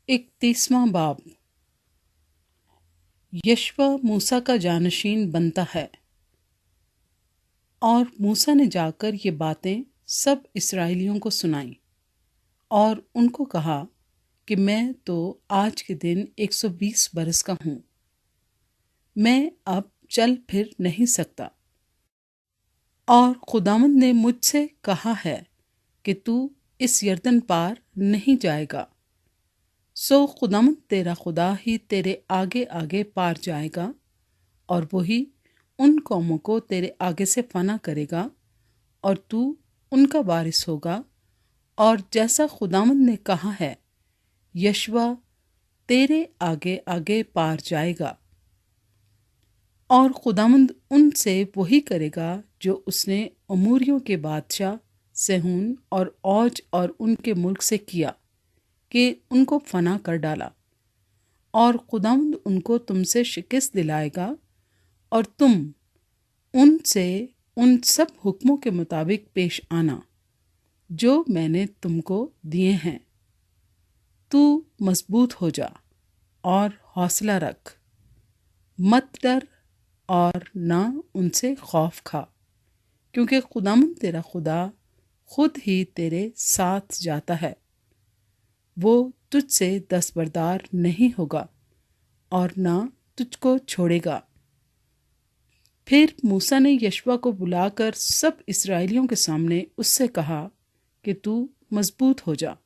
31वां बाब। यशवा मूसा का जानशीन बनता है। और मूसा ने जाकर ये बातें सब इसराइलियों को सुनाई और उनको कहा कि मैं तो आज के दिन 120 बरस का हूँ। मैं अब चल फिर नहीं सकता, और खुदावंद ने मुझसे कहा है कि तू इस यरदन पार नहीं जाएगा। सो खुदावंद तेरा खुदा ही तेरे आगे आगे पार जाएगा, और वही उन कौमों को तेरे आगे से फना करेगा, और तू उनका वारिस होगा। और जैसा खुदावंद ने कहा है, यशवा तेरे आगे आगे पार जाएगा। और खुदावंद उनसे वही करेगा जो उसने अमोरियों के बादशाह सेहून और औज और उनके मुल्क से किया, कि उनको फना कर डाला। और खुदावंद उनको तुमसे शिकस्त दिलाएगा, और तुम उनसे उन सब हुक्मों के मुताबिक पेश आना जो मैंने तुमको दिए हैं। तू मजबूत हो जा और हौसला रख, मत डर और ना उनसे खौफ खा, क्योंकि खुदावंद तेरा खुदा खुद ही तेरे साथ जाता है। वो तुझसे दस्तबरदार नहीं होगा और ना तुझको छोड़ेगा। फिर मूसा ने यशवा को बुलाकर सब इसराइलियों के सामने उससे कहा कि तू मजबूत हो जा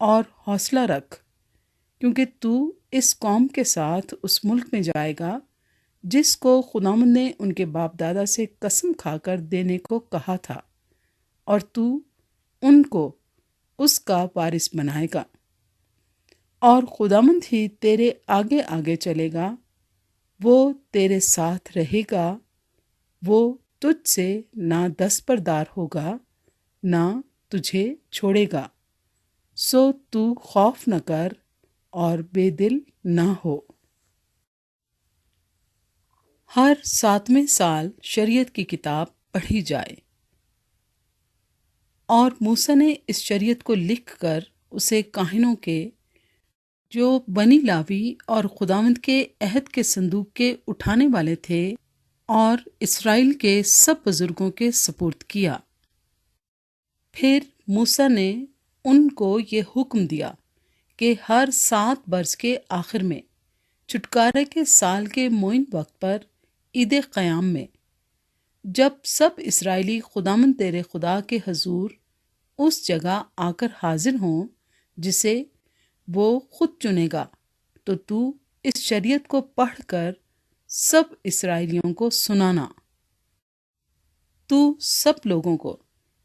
और हौसला रख, क्योंकि तू इस कौम के साथ उस मुल्क में जाएगा जिसको खुदावंद ने उनके बाप दादा से कसम खाकर देने को कहा था, और तू उनको उसका वारिस बनाएगा। और खुदावंद ही तेरे आगे आगे चलेगा, वो तेरे साथ रहेगा। वो तुझसे ना दस्तबरदार होगा, ना तुझे छोड़ेगा। सो तू खौफ न कर और बेदिल ना हो। हर 7वें साल शरीयत की किताब पढ़ी जाए। और मूसा ने इस शरीयत को लिखकर उसे काहिनों के, जो बनी लावी और खुदावंद के अहद के संदूक के उठाने वाले थे, और इसराइल के सब बुजुर्गों के सपुर्द किया। फिर मूसा ने उनको ये हुक्म दिया कि हर 7 बरस के आखिर में, छुटकारे के साल के मोइन वक्त पर, ईद क़याम में, जब सब इसराइली खुदावंद तेरे खुदा के हजूर उस जगह आकर हाजिर हों जिसे वो खुद चुनेगा, तो तू इस शरीयत को पढ़कर सब इसराइलियों को सुनाना। तू सब लोगों को,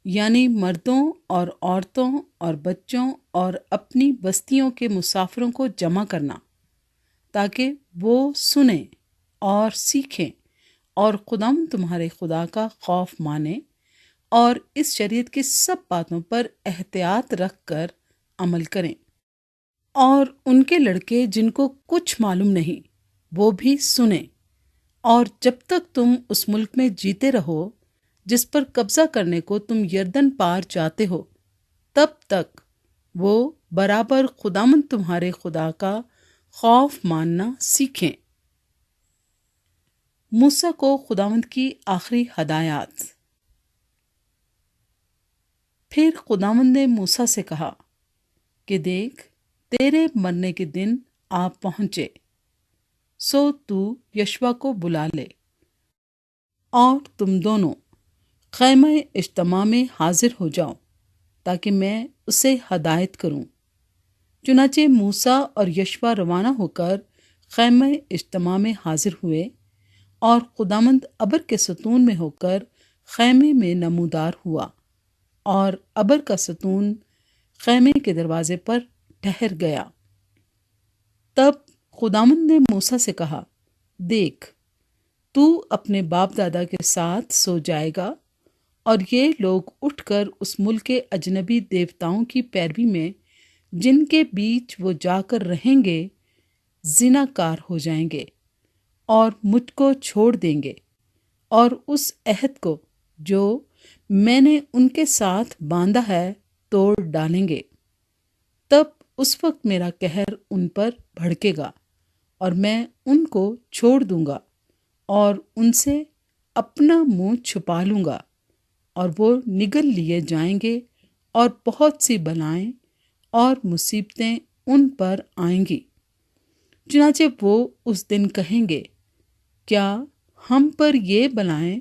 यानी मर्दों और औरतों और बच्चों और अपनी बस्तियों के मुसाफिरों को जमा करना, ताकि वो सुने और सीखें और खुदावंद तुम्हारे खुदा का खौफ माने, और इस शरीयत की सब बातों पर एहतियात रख कर अमल करें। और उनके लड़के जिनको कुछ मालूम नहीं, वो भी सुने। और जब तक तुम उस मुल्क में जीते रहो जिस पर कब्जा करने को तुम यरदन पार जाते हो, तब तक वो बराबर खुदावंद तुम्हारे खुदा का खौफ मानना सीखें। मूसा को खुदावंद की आखिरी हदायत। फिर खुदावंद ने मूसा से कहा कि देख, तेरे मरने के दिन आ पहुंचे, सो तू यशवा को बुला ले, और तुम दोनों खैमे इज्तिमा में हाजिर हो जाओ, ताकि मैं उसे हदायत करूं। चुनाचे मूसा और यशवा रवाना होकर खैमे इज्तिमा में हाजिर हुए, और खुदावंद अबर के सतून में होकर खैमे में नमूदार हुआ, और अबर का सतून खैमे के दरवाजे पर ठहर गया। तब खुदावंद ने मूसा से कहा, देख, तू अपने बाप दादा के साथ सो जाएगा, और ये लोग उठकर उस मुल्क के अजनबी देवताओं की पैरवी में, जिनके बीच वो जाकर रहेंगे, जिनाकार हो जाएंगे और मुझको छोड़ देंगे, और उस अहद को जो मैंने उनके साथ बांधा है तोड़ डालेंगे। तब اس وقت میرا قہر ان پر بھڑکے گا اور میں ان کو چھوڑ دوں گا اور ان سے اپنا منہ چھپا لوں گا، اور وہ نگل لیے جائیں گے اور بہت سی بلائیں اور مصیبتیں ان پر آئیں گی۔ چنانچہ وہ اس دن کہیں گے، کیا ہم پر یہ بلائیں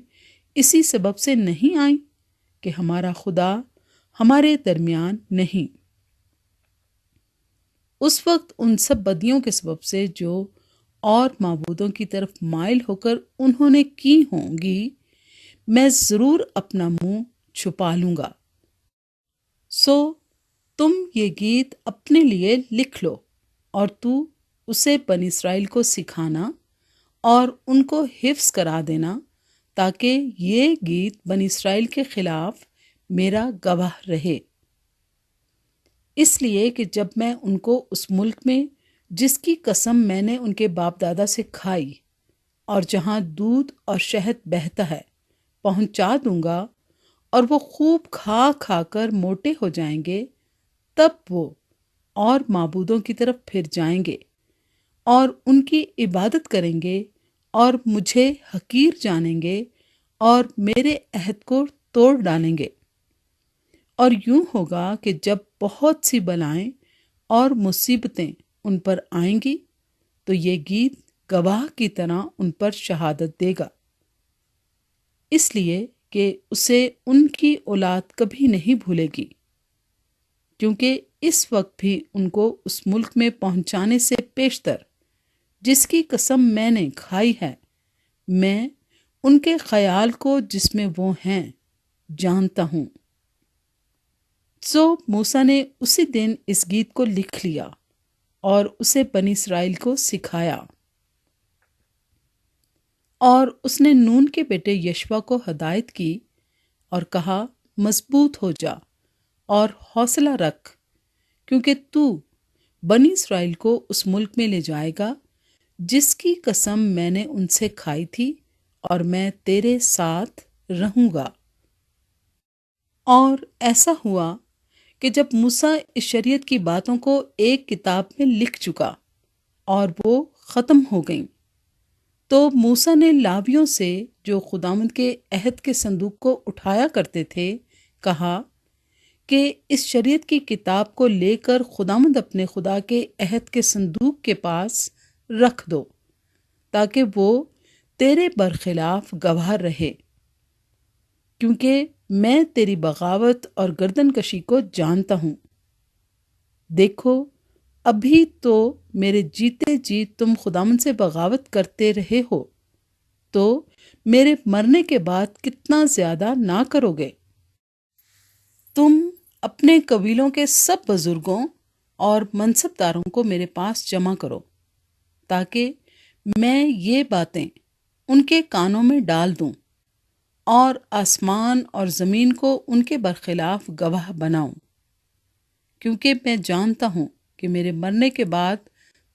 اسی سبب سے نہیں آئیں کہ ہمارا خدا ہمارے درمیان نہیں؟ اس وقت ان سب بدیوں کے سبب سے جو اور معبودوں کی طرف مائل ہو کر انہوں نے کی ہوں گی، میں ضرور اپنا منہ چھپا لوں گا۔ سو تم یہ گیت اپنے لیے لکھ لو اور تو اسے بنی اسرائیل کو سکھانا اور ان کو حفظ کرا دینا، تاکہ یہ گیت بنی اسرائیل کے خلاف میرا گواہ رہے، اس لیے کہ جب میں ان کو اس ملک میں جس کی قسم میں نے ان کے باپ دادا سے کھائی اور جہاں دودھ اور شہد بہتا ہے پہنچا دوں گا، اور وہ خوب کھا کھا کر موٹے ہو جائیں گے، تب وہ اور معبودوں کی طرف پھر جائیں گے اور ان کی عبادت کریں گے اور مجھے حقیر جانیں گے اور میرے عہد کو توڑ ڈالیں گے۔ اور یوں ہوگا کہ جب بہت سی بلائیں اور مصیبتیں ان پر آئیں گی تو یہ گیت گواہ کی طرح ان پر شہادت دے گا، اس لیے کہ اسے ان کی اولاد کبھی نہیں بھولے گی، کیونکہ اس وقت بھی ان کو اس ملک میں پہنچانے سے پیشتر جس کی قسم میں نے کھائی ہے، میں ان کے خیال کو جس میں وہ ہیں جانتا ہوں۔ سو موسیٰ نے اسی دن اس گیت کو لکھ لیا اور اسے بنی اسرائیل کو سکھایا، اور اس نے نون کے بیٹے یشوع کو ہدایت کی اور کہا، مضبوط ہو جا اور حوصلہ رکھ، کیونکہ تو بنی اسرائیل کو اس ملک میں لے جائے گا جس کی قسم میں نے ان سے کھائی تھی، اور میں تیرے ساتھ رہوں گا۔ اور ایسا ہوا کہ جب موسیٰ اس شریعت کی باتوں کو ایک کتاب میں لکھ چکا اور وہ ختم ہو گئیں، تو موسیٰ نے لاویوں سے جو خداوند کے عہد کے صندوق کو اٹھایا کرتے تھے کہا کہ اس شریعت کی کتاب کو لے کر خداوند اپنے خدا کے عہد کے صندوق کے پاس رکھ دو، تاکہ وہ تیرے برخلاف گواہ رہے، کیونکہ میں تیری بغاوت اور گردن کشی کو جانتا ہوں۔ دیکھو، ابھی تو میرے جیتے جی تم خداوند سے بغاوت کرتے رہے ہو، تو میرے مرنے کے بعد کتنا زیادہ نہ کرو گے۔ تم اپنے قبیلوں کے سب بزرگوں اور منصب داروں کو میرے پاس جمع کرو، تاکہ میں یہ باتیں ان کے کانوں میں ڈال دوں اور آسمان اور زمین کو ان کے برخلاف گواہ بناؤں، کیونکہ میں جانتا ہوں کہ میرے مرنے کے بعد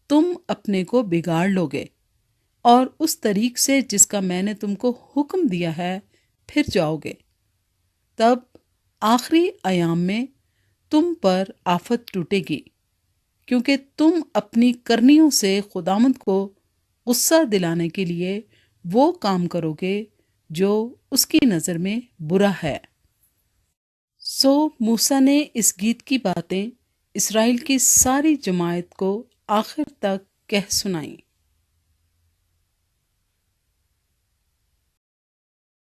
تم اپنے کو بگاڑ لو گے اور اس طریق سے جس کا میں نے تم کو حکم دیا ہے پھر جاؤ گے۔ تب آخری ایام میں تم پر آفت ٹوٹے گی، کیونکہ تم اپنی کرنیوں سے خداوند کو غصہ دلانے کے لیے وہ کام کرو گے جو اس کی نظر میں برا ہے۔ سو موسیٰ نے اس گیت کی باتیں اسرائیل کی ساری جماعت کو آخر تک کہہ سنائیں۔